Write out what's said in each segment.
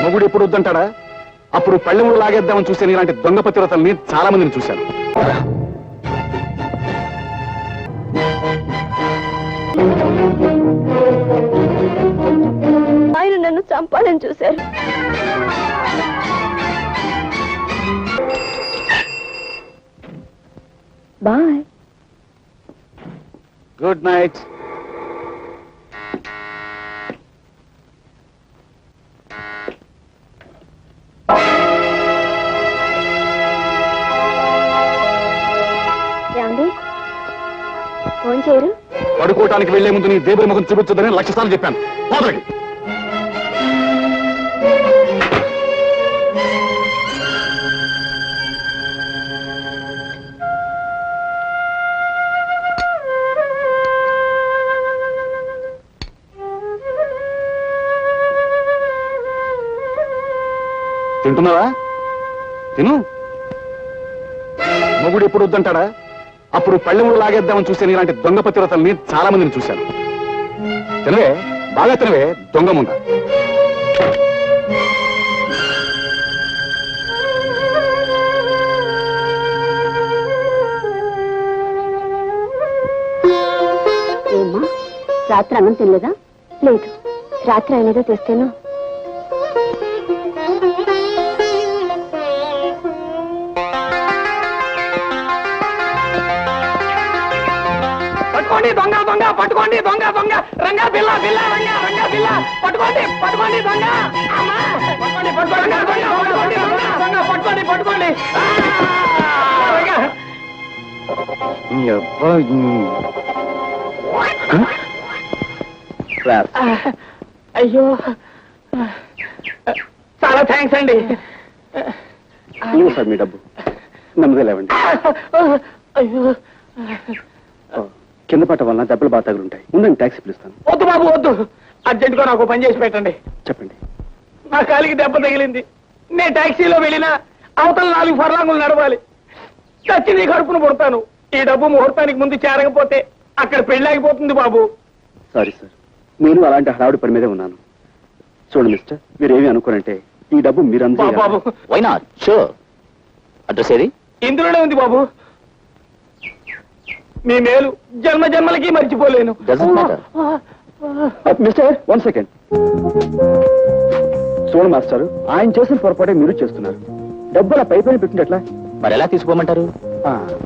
మొగుడు ఎప్పుడు వద్దంటాడా? అప్పుడు పళ్ళెముడు లాగేద్దామని చూసే ఇలాంటి దొంగ పతివ్రతల్ని చాలా మందిని చూశాను. ఆయన నన్ను చంపాలని చూశారు. బాయ్. Good night. ఏమండి ఫోన్ చేయరు? పడుకోవటానికి వెళ్లే ముందు నీ దేవుడి ముఖం చూపించదని 1,00,000 సార్లు చెప్పాను. పోదరికి తింటున్నావా? తిను. మొగుడు ఎప్పుడు వద్దంటాడా? అప్పుడు పళ్ళెముడు లాగేద్దామని చూసే ఇలాంటి దొంగ పతివ్రతల్ని చాలా మందిని చూశాను. తినవే, బాగా తినవే దొంగ ముంద. ఏమ్మా రాత్రి అన్నం తినలేదా? లేదు, రాత్రి ఆయన ఏదో తెస్తేను. పట్టుకోండి దొంగ దొంగ, పట్టుకోండి దొంగ దొంగ, రంగా బిల్ల బిల్ల, రంగా రంగా బిల్ల, పట్టుకోండి పట్టుకోండి దొంగ, పట్టుకోండి పట్టుకోండి పట్టుకోండి దొంగ, పట్టుకోండి పట్టుకోండి. అయ్యో చాలా థ్యాంక్స్ అండి. సార్ మీ డబ్బు నమ్మదే లేవండి. అయ్యో కింద పట్ట వలన దెబ్బలు బాగా తగులుంటాయి. ముందు ట్యాక్సీ పిలుస్తాను. వద్దు బాబు వద్దు, అర్జెంట్ గా నాకు పని చేసి పెట్టండి. చెప్పండి. నా కాలికి దెబ్బ తగిలింది. నేను టాక్సీలో వెళ్ళినా అవతల 4 ఫర్లాంగులు నడవాలి. చచ్చి నీ కడుపును పుడతాను. ఈ డబ్బు ముహూర్తానికి ముందు చేరకపోతే అక్కడ పెళ్ళాగిపోతుంది బాబు. సారీ సార్, నేను అలాంటి హడావుడి పని మీదే ఉన్నాను. చూడండి మిస్టర్, మీరేమి అనుకోనంటే ఈ డబ్బు మీరంతా బాబు వై నాట్? షూర్. అడ్రస్ ఏది? ఇందులోనే ఉంది బాబు. మీ మేలు జన్మ జన్మలకి మర్చిపోలేను. Doesn't matter. Mister 1 second. చూడండి మాస్టర్, ఆయన చేసిన పొరపాటే మీరు చేస్తున్నారు. డబ్బు అలా పైపైన పెట్టింది ఎట్లా? మరి ఎలా తీసుకోమంటారు?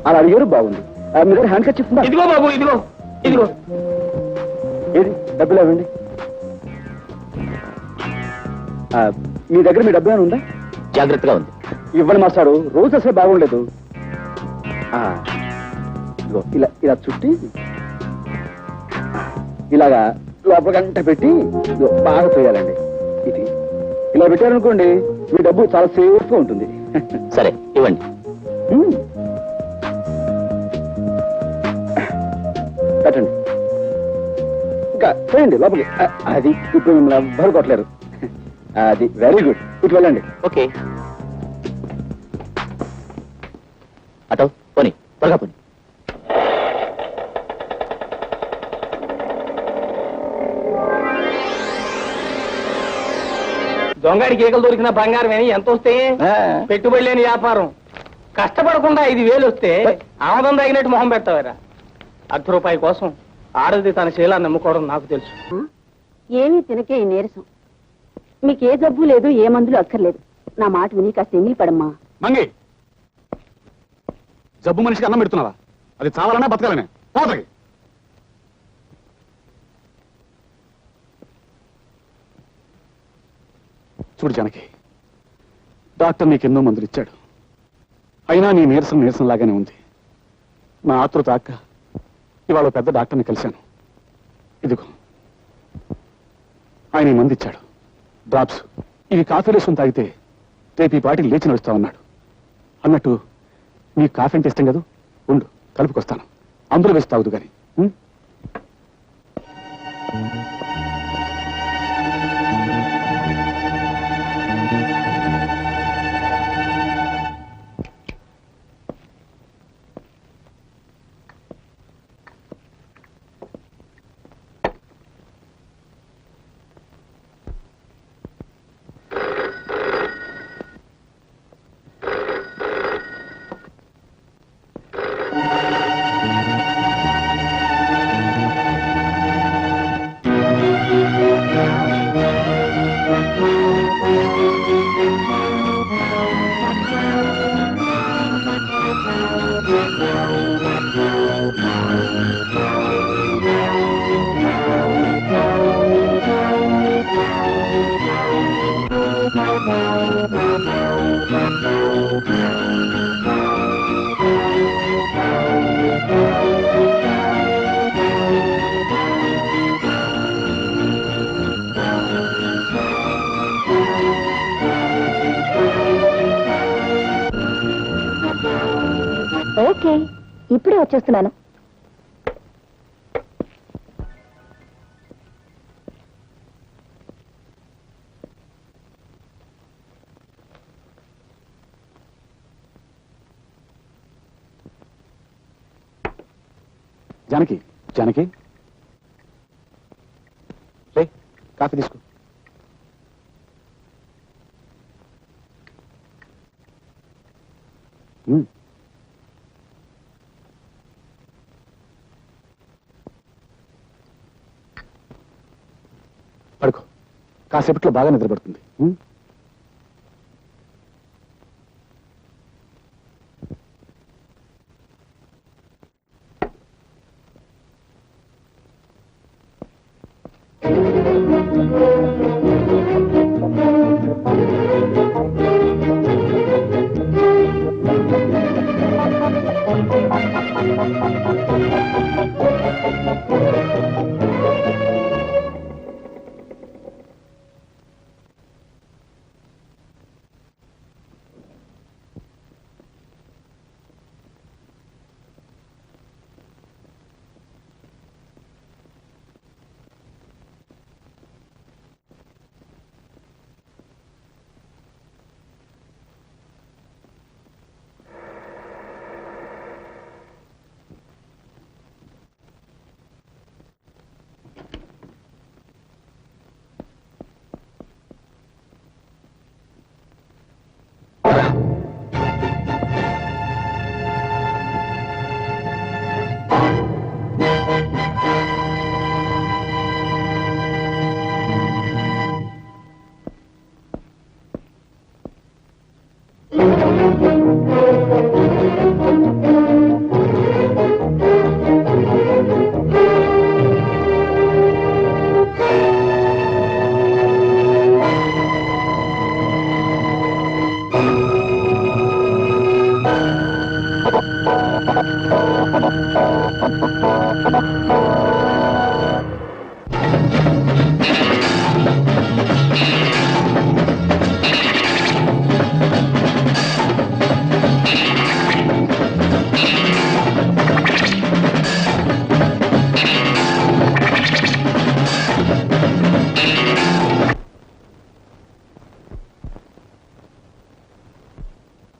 అలా అడిగారు, బాగుంది. మీ దగ్గర హ్యాండ్ కట్ చెప్తుందా? ఇదిగో బాబు, ఇదిగో ఇదిగో. ఏది డబ్బులు ఇవ్వండి. మీ దగ్గర మీ డబ్బు ఏమైనా ఉందా? జాగ్రత్తగా ఉంది. ఇవ్వండి మాస్టారు, రోజు అసలు బాగుండలేదు. ఇదిగో ఇలా ఇలా చుట్టి ఇలాగా లోపల గంట పెట్టి బాగా తోయాలండి. ఇది ఇలా పెట్టారనుకోండి, మీ డబ్బు చాలా సేఫ్ గా ఉంటుంది. సరే ఇవ్వండి. కట్టండి, ఇంకా చేయండి లోపలికి. అది ఇప్పుడు మిమ్మల్ని ఎవ్వరు కొట్టలేరు. అది వెరీ గుడ్. ఇటు వెళ్ళండి. ఓకే. అటో పోనీ, త్వరగా పోనీ. దొంగడికి ఈకలు దొరికిన బంగారం అని ఎంత వస్తే పెట్టుబడి లేని వ్యాపారం. కష్టపడకుండా 5,000 వస్తే ఆమదం తగినట్టు మొహం పెడతావారా? ₹1 కోసం ఆడది తన శీలాన్ని నమ్ముకోవడం నాకు తెలుసు. ఏమీ తినకే ఈ నీరసం. మీకే జబ్బు లేదు, ఏ మందులు అక్కర్లేదు. నా మాట విని కాస్త ఎంగిలి పడమ్మా. మంగి, జబ్బు మనిషికి అన్నం పెడుతున్నావా? అది చావాలనే బతకాలనే? పోతకి చూడు జానకి, డాక్టర్ నీకెన్నో మందులు ఇచ్చాడు. అయినా నీ నీరసం నీరసం లాగానే ఉంది. నా ఆతృత అక్క ఇవాళ పెద్ద డాక్టర్ని కలిశాను. ఇదిగో ఆయన ఈ మందు ఇచ్చాడు, డ్రాప్స్. ఇవి కాఫీలో వేసుకుని తాగితే రేపు ఈ పాటికి లేచి నడుస్తా ఉన్నాడు. అన్నట్టు నీకు కాఫీ అంటే ఇష్టం కదా, ఉండు కలుపుకొస్తాను. అందులో వేసి తాగుదు కానీ. ఓకే, ఇప్పుడే వచ్చేస్తున్నాను. జానకి, జానకి, రే కాఫీ తీసుకో. పడుకో, కాసేపట్లో బాగా నిద్రపడుతుంది.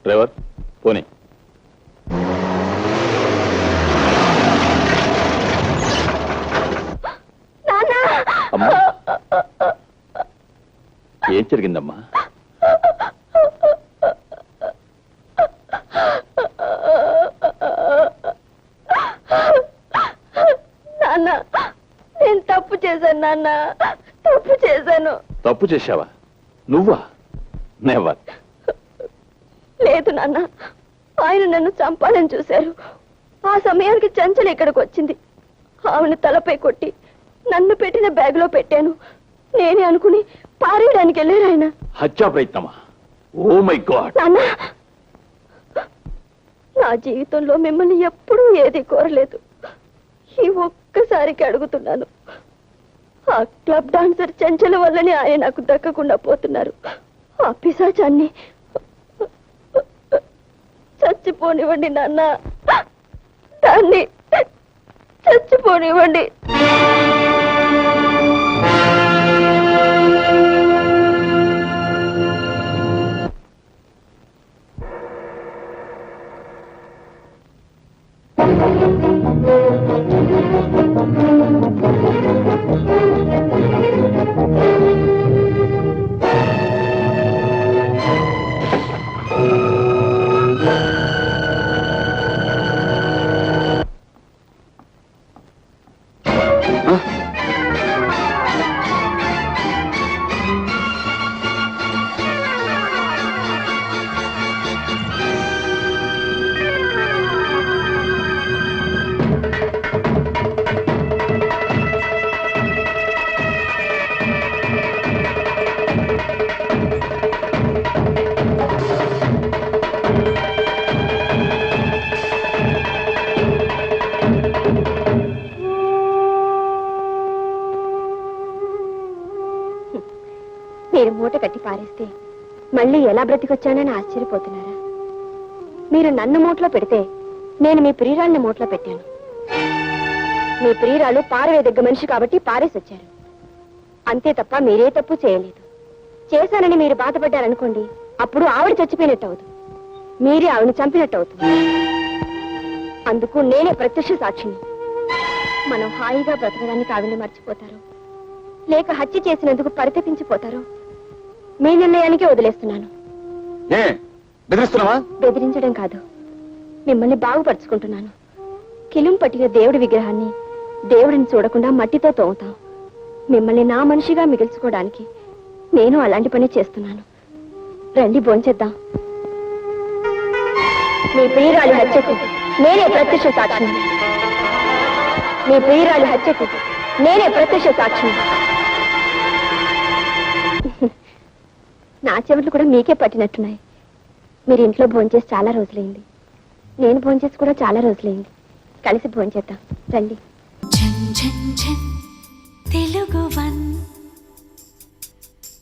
డ్రైవర్ పోనీ. అమ్మా, ఏం జరిగిందమ్మా? నాన్న, నేను తప్పు చేశాను నాన్న, తప్పు చేశాను. తప్పు చేశావా? నువ్వా? నెవర్. లేదు నాన్న, ఆయన నన్ను చంపాలని చూశారు. ఆ సమయానికి చంచల ఇక్కడికి వచ్చింది. ఆమెను తలపై కొట్టి నన్ను పెట్టిన బ్యాగ్ లో పెట్టాను. నేనే అనుకుని పారేయడానికి వెళ్ళారు ఆయన. హత్యా ప్రయత్నమా? Oh my God. నాన్న, నా జీవితంలో మిమ్మల్ని ఎప్పుడూ ఏది కోరలేదు. ఈ ఒక్కసారికి అడుగుతున్నాను. ఆ క్లబ్ డాన్సర్ చంచల వల్లనే ఆయన నాకు దక్కకుండా పోతున్నారు. ఆ పిశాచాన్ని చచ్చిపోనివ్వండి నాన్న, దాన్ని చచ్చిపోనివ్వండి. పారేస్తే మళ్ళీ ఎలా బ్రతికొచ్చానని ఆశ్చర్యపోతున్నారా? మీరు నన్ను మూట్లో పెడితే నేను మీ ప్రియురాల్ని మూట్లో పెట్టాను. మీ ప్రియురాలు పారవేదగ్గ మనిషి కాబట్టి పారేసొచ్చారు. అంతే తప్ప మీరే తప్పు చేయలేదు. చేశానని మీరు బాధపడ్డారనుకోండి, అప్పుడు ఆవిడ చచ్చిపోయినట్టు అవుతుంది, మీరే ఆవిడని చంపినట్టు అవుతుంది. అందుకు నేనే ప్రత్యక్ష సాక్షిని. మనం హాయిగా బ్రతకడానికి ఆవిడని మర్చిపోతారు, లేక హత్య చేసినందుకు పరితపించిపోతారు, మీ నిర్ణయానికి వదిలేస్తున్నాను. ఏ బెదిరిస్తున్నావా? బెదిరించడం కాదు, మిమ్మల్ని బాగుపరుచుకుంటున్నాను. కిలుం పట్టిన దేవుడి విగ్రహాన్ని దేవుడిని చూడకుండా మట్టితో తోముతాం. మిమ్మల్ని నా మనిషిగా మిగిల్చుకోవడానికి నేను అలాంటి పని చేస్తున్నాను. రండి భోంచేద్దాం. మీ ప్రియురాలి హత్యకు నేనే ప్రత్యక్ష సాక్షిని. మీ ప్రియురాలి హత్యకు నేనే ప్రత్యక్ష సాక్షిని. నా చెవులు కూడా మీకే పట్టినట్టున్నాయి. మీరు ఇంట్లో భోంచేసి చాలా రోజులైంది, నేను భోంచేసి కూడా చాలా రోజులైంది. కలిసి భోంచేద్దాం రండి. తెలుగు వన్